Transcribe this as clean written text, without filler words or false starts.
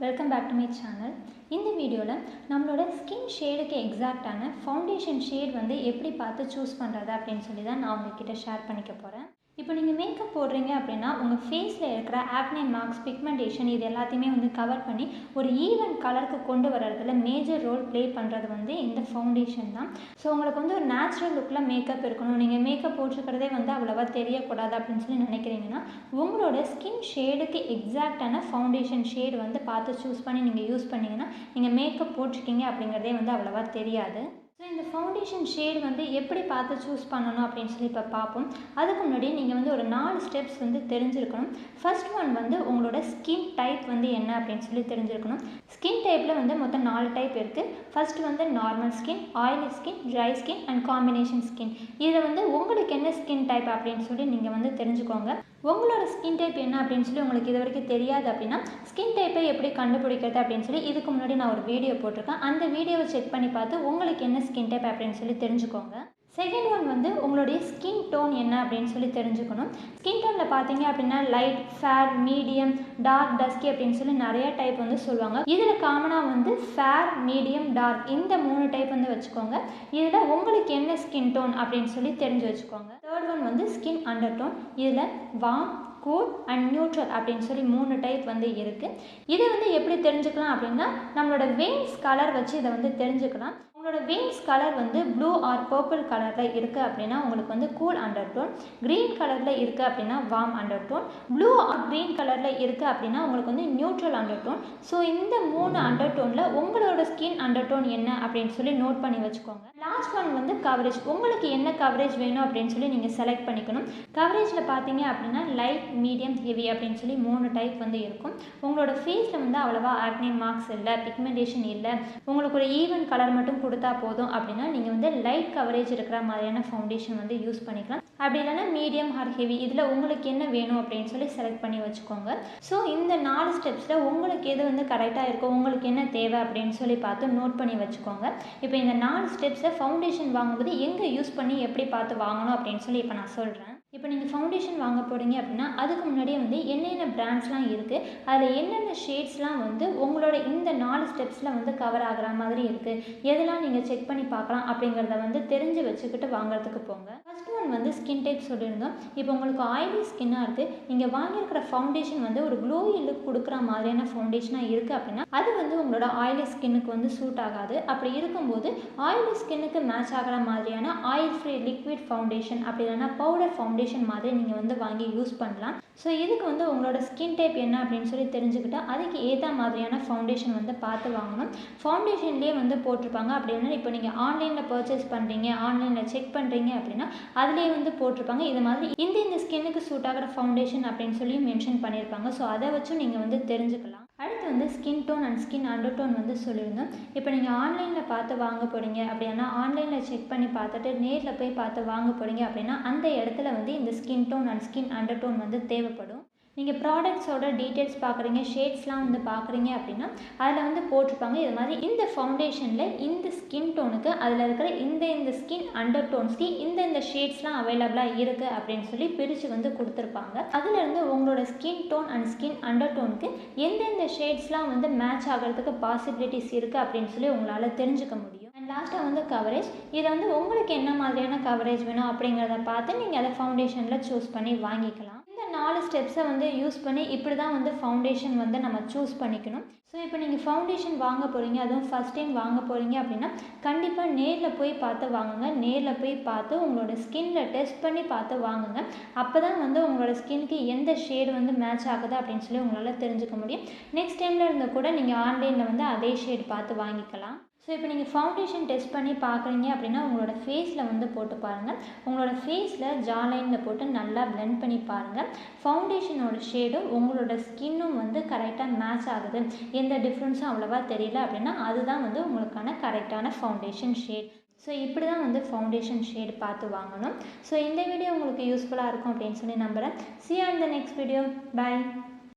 Welcome back to my channel. இந்த வீடியோவில் நம்மளோட ஸ்கின் ஷேடுக்கு எக்ஸாக்டான ஃபவுண்டேஷன் ஷேட் வந்து எப்படி பார்த்து சூஸ் பண்ணுறது அப்படின்னு சொல்லி தான் நான் உங்ககிட்ட ஷேர் பண்ணிக்க போகிறேன். இப்போ நீங்கள் மேக்கப் போடுறீங்க அப்படின்னா உங்கள் ஃபேஸில் இருக்கிற ஆக்னே மார்க்ஸ், பிக்மெண்டேஷன் இது எல்லாத்தையுமே வந்து கவர் பண்ணி ஒரு ஈவன் கலருக்கு கொண்டு வர்றதுல மேஜர் ரோல் ப்ளே பண்ணுறது வந்து இந்த ஃபவுண்டேஷன் தான். ஸோ உங்களுக்கு வந்து ஒரு நேச்சுரல் லுக்கில் மேக்கப் இருக்கணும், நீங்கள் மேக்கப் போட்டுக்கிறதே வந்து அவ்வளோவா தெரியக்கூடாது அப்படின்னு சொல்லி நினைக்கிறீங்கன்னா உங்களோட ஸ்கின் ஷேடுக்கு எக்ஸாக்டான ஃபவுண்டேஷன் ஷேடு வந்து பார்த்து சூஸ் பண்ணி நீங்கள் யூஸ் பண்ணிங்கன்னா நீங்கள் மேக்கப் போட்டிருக்கீங்க அப்படிங்கிறதே வந்து அவ்வளோவா தெரியாது. ஸோ இந்த ஃபவுண்டேஷன் ஷேடு வந்து எப்படி பார்த்து சூஸ் பண்ணணும் அப்படின்னு சொல்லி இப்போ பார்ப்போம். அதுக்கு முன்னாடி நீங்கள் வந்து ஒரு 4 ஸ்டெப்ஸ் வந்து தெரிஞ்சிருக்கணும். ஃபர்ஸ்ட் ஒன் வந்து உங்களோட ஸ்கின் டைப் வந்து என்ன அப்படின்னு சொல்லி தெரிஞ்சிருக்கணும். ஸ்கின் டைப்பில் வந்து மொத்தம் 4 டைப் இருக்குது. ஃபர்ஸ்ட் வந்து normal skin, oily skin, dry skin and combination skin. இதில் வந்து உங்களுக்கு என்ன ஸ்கின் டைப் அப்படின்னு சொல்லி நீங்கள் வந்து தெரிஞ்சுக்கோங்க. உங்களோட ஸ்கின் டைப் என்ன அப்படின்னு சொல்லி உங்களுக்கு இது வரைக்கும் தெரியாது அப்படின்னா ஸ்கின் டைப்பை எப்படி கண்டுபிடிக்கிறது அப்படின்னு சொல்லி இதுக்கு முன்னாடி நான் ஒரு வீடியோ போட்டிருக்கேன். அந்த வீடியோவை செக் பண்ணி பார்த்து உங்களுக்கு என்ன ஸ்கின் டைப் அப்படின்னு சொல்லி தெரிஞ்சுக்கோங்க. செகண்ட் ஒன் வந்து உங்களுடைய ஸ்கின் டோன் என்ன அப்படின்னு சொல்லி தெரிஞ்சுக்கணும். ஸ்கின் டோனில் பார்த்தீங்க அப்படின்னா light, fair, medium, dark, dusky அப்படின்னு சொல்லி நிறைய டைப் வந்து சொல்லுவாங்க. இதில் காமனாக வந்து ஃபேர், மீடியம், டார்க் இந்த 3 டைப் வந்து வச்சுக்கோங்க. இதில் உங்களுக்கு என்ன ஸ்கின் டோன் அப்படின்னு சொல்லி தெரிஞ்சு வச்சுக்கோங்க. தேர்ட் ஒன் வந்து ஸ்கின் அண்டர் டோன். இதில் வார்ம், கூல் அண்ட் நியூட்ரல் அப்படின்னு சொல்லி 3 டைப் வந்து இருக்குது. இதை வந்து எப்படி தெரிஞ்சுக்கலாம் அப்படின்னா நம்மளோட வெயின்ஸ் கலர் வச்சு இதை வந்து தெரிஞ்சுக்கலாம். உங்களோட வெயின்ஸ் கலர் வந்து ப்ளூ ஆர் பர்பிள் கலரில் இருக்குது அப்படின்னா உங்களுக்கு வந்து கூல் அண்டர் டோன், க்ரீன் கலரில் இருக்குது அப்படின்னா warm undertone, blue or green கலரில் இருக்குது அப்படின்னா உங்களுக்கு வந்து நியூட்ரல் அண்டர் டோன். ஸோ இந்த 3 அண்டர் டோனில் உங்களோட ஸ்கின் அண்டர் டோன் என்ன அப்படின்னு சொல்லி நோட் பண்ணி வச்சுக்கோங்க. லாஸ்ட் ஒன் வந்து கவரேஜ். உங்களுக்கு என்ன கவரேஜ் வேணும் அப்படின்னு சொல்லி நீங்கள் செலக்ட் பண்ணிக்கணும். கவரேஜில் பார்த்தீங்க அப்படின்னா லைட், மீடியம், ஹெவி அப்படின்னு சொல்லி 3 டைப் வந்து இருக்கும். உங்களோட ஃபேஸில் வந்து அவ்வளோவா ஆக்னே மார்க்ஸ் இல்லை, பிக்மெண்டேஷன் இல்லை, உங்களுக்கு ஒரு ஈவன் கலர் மட்டும் கொடுத்தா போதும் அப்படின்னா நீங்கள் வந்து லைட் கவரேஜ் இருக்கிற மாதிரியான ஃபவுண்டேஷன் வந்து யூஸ் பண்ணிக்கலாம். அப்படி இல்லைன்னா மீடியம் ஆர் ஹெவி இதில் உங்களுக்கு என்ன வேணும் அப்படின்னு சொல்லி செலக்ட் பண்ணி வச்சுக்கோங்க. ஸோ இந்த 4 ஸ்டெப்ஸில் உங்களுக்கு எது வந்து கரெக்டாக இருக்கோ, உங்களுக்கு என்ன தேவை அப்படின்னு சொல்லி பார்த்து நோட் பண்ணி வச்சுக்கோங்க. இப்போ இந்த 4 ஸ்டெப்ஸில் ஃபவுண்டேஷன் வாங்கும்போது எங்கே யூஸ் பண்ணி எப்படி பார்த்து வாங்கணும் அப்படின்னு சொல்லி இப்போ நான் சொல்கிறேன். இப்போ நீங்கள் ஃபவுண்டேஷன் வாங்க போகிறீங்க அப்படின்னா அதுக்கு முன்னாடியே வந்து என்னென்ன பிராண்ட்ஸ்லாம் இருக்குது, அதில் என்னென்ன ஷேட்ஸ்லாம் வந்து உங்களோட இந்த 4 ஸ்டெப்ஸில் வந்து கவர் ஆகிற மாதிரி இருக்குது, எதெல்லாம் நீங்கள் செக் பண்ணி பார்க்கலாம் அப்படிங்கிறத வந்து தெரிஞ்சு வச்சுக்கிட்டு வாங்குறதுக்கு போங்க. ஃபர்ஸ்ட் ஒன் வந்து ஸ்கின் டைப் சொல்லியிருந்தோம். இப்போ உங்களுக்கு ஆயிலி ஸ்கின்னாக இருக்குது, நீங்கள் வாங்கியிருக்கிற ஃபவுண்டேஷன் வந்து ஒரு க்ளோயி லுக் கொடுக்குற மாதிரியான ஃபவுண்டேஷனாக இருக்குது அப்படின்னா அது வந்து உங்களோட ஆயிலி ஸ்கின்னுக்கு வந்து சூட் ஆகாது. அப்படி இருக்கும்போது ஆயிலி ஸ்கின்னுக்கு மேட்ச் ஆகிற மாதிரியான ஆயில் ஃப்ரீ லிக்விட் ஃபவுண்டேஷன் அப்படி இல்லைன்னா பவுடர் ஃபவுண்டேஷன் மாதிரி நீங்கள் வந்து வாங்கி யூஸ் பண்ணலாம். ஸோ இதுக்கு வந்து உங்களோட ஸ்கின் டைப் என்ன அப்படின்னு சொல்லி தெரிஞ்சுக்கிட்டா அதுக்கு ஏற்ற மாதிரியான ஃபவுண்டேஷன் வந்து பார்த்து வாங்கணும். ஃபவுண்டேஷன்லேயே வந்து போட்டிருப்பாங்க. அப்படின்னா இப்போ நீங்கள் ஆன்லைனில் பர்ச்சேஸ் பண்ணுறீங்க, ஆன்லைனில் செக் பண்ணுறீங்க அப்படின்னா அதிலே வந்து போட்டிருப்பாங்க இது மாதிரி இந்த ஸ்கின்னுக்கு சூட் ஆகிற ஃபவுண்டேஷன் அப்படின்னு சொல்லி மென்ஷன் பண்ணியிருப்பாங்க. ஸோ அதை வச்சும் நீங்கள் வந்து தெரிஞ்சுக்கலாம். அடுத்து வந்து skin tone and skin undertone வந்து சொல்லியிருந்தோம். இப்போ நீங்கள் ஆன்லைனில் பார்த்து வாங்க போகிறீங்க அப்படின்னா ஆன்லைனில் செக் பண்ணி பார்த்துட்டு நேரில் போய் பார்த்து வாங்க போகிறீங்க அப்படின்னா அந்த இடத்துல வந்து இந்த skin tone and skin undertone வந்து தேவைப்படும். நீங்கள் ப்ராடக்ட்ஸோட டீட்டெயில்ஸ் பார்க்குறீங்க, ஷேட்ஸ்லாம் வந்து பார்க்குறீங்க அப்படின்னா அதில் வந்து போட்டிருப்பாங்க இது மாதிரி இந்த ஃபவுண்டேஷனில் இந்த ஸ்கின் டோனுக்கு அதில் இருக்கிற இந்த ஸ்கின் அண்டர் டோன்ஸ்க்கு இந்த ஷேட்ஸ்லாம் அவைலபிளாக இருக்குது அப்படின்னு சொல்லி பிரித்து வந்து கொடுத்துருப்பாங்க. அதிலிருந்து உங்களோட skin tone and skin under டோனுக்கு எந்தெந்த ஷேட்ஸ்லாம் வந்து மேட்ச் ஆகிறதுக்கு பாசிபிலிட்டிஸ் இருக்குது அப்படின்னு சொல்லி உங்களால் தெரிஞ்சுக்க முடியும். அண்ட் லாஸ்ட்டாக வந்து கவரேஜ். இதை வந்து உங்களுக்கு என்ன மாதிரியான கவரேஜ் வேணும் அப்படிங்கிறத பார்த்து நீங்கள் அதை ஃபவுண்டேஷனில் சூஸ் பண்ணி வாங்கிக்கலாம். 4 ஸ்டெப்ஸை வந்து யூஸ் பண்ணி இப்படி தான் வந்து ஃபவுண்டேஷன் வந்து நம்ம சூஸ் பண்ணிக்கணும். ஸோ இப்போ நீங்கள் ஃபவுண்டேஷன் வாங்க போகிறீங்க, அதுவும் ஃபஸ்ட் டைம் வாங்க போகிறீங்க அப்படின்னா கண்டிப்பாக நேரில் போய் பார்த்து வாங்குங்க. நேரில் போய் பார்த்து உங்களோட ஸ்கின்னில் டெஸ்ட் பண்ணி பார்த்து வாங்குங்க. அப்போ தான் வந்து உங்களோட ஸ்கின்க்கு எந்த ஷேடு வந்து மேட்ச் ஆகுது அப்படின்னு சொல்லி உங்களால் தெரிஞ்சுக்க முடியும். நெக்ஸ்ட் டைமில் இருந்தால் கூட நீங்கள் ஆன்லைனில் வந்து அதே ஷேடு பார்த்து வாங்கிக்கலாம். ஸோ இப்போ நீங்கள் ஃபவுண்டேஷன் டெஸ்ட் பண்ணி பார்க்குறீங்க அப்படின்னா உங்களோட ஃபேஸில் வந்து போட்டு பாருங்கள். உங்களோட ஃபேஸில் ஜாலைனில் போட்டு நல்லா பிளெண்ட் பண்ணி பாருங்கள். ஃபவுண்டேஷனோட ஷேடும் உங்களோட ஸ்கின்னும் வந்து கரெக்டாக மேட்ச் ஆகுது, எந்த டிஃப்ரென்ஸும் அவ்வளோவா தெரியல அப்படின்னா அதுதான் வந்து உங்களுக்கான கரெக்டான ஃபவுண்டேஷன் ஷேட். ஸோ இப்படி தான் வந்து ஃபவுண்டேஷன் ஷேடு பார்த்து வாங்கணும். ஸோ இந்த வீடியோ உங்களுக்கு யூஸ்ஃபுல்லாக இருக்கும் அப்படின்னு சொல்லி நம்புகிறேன். See you in the next video. Bye.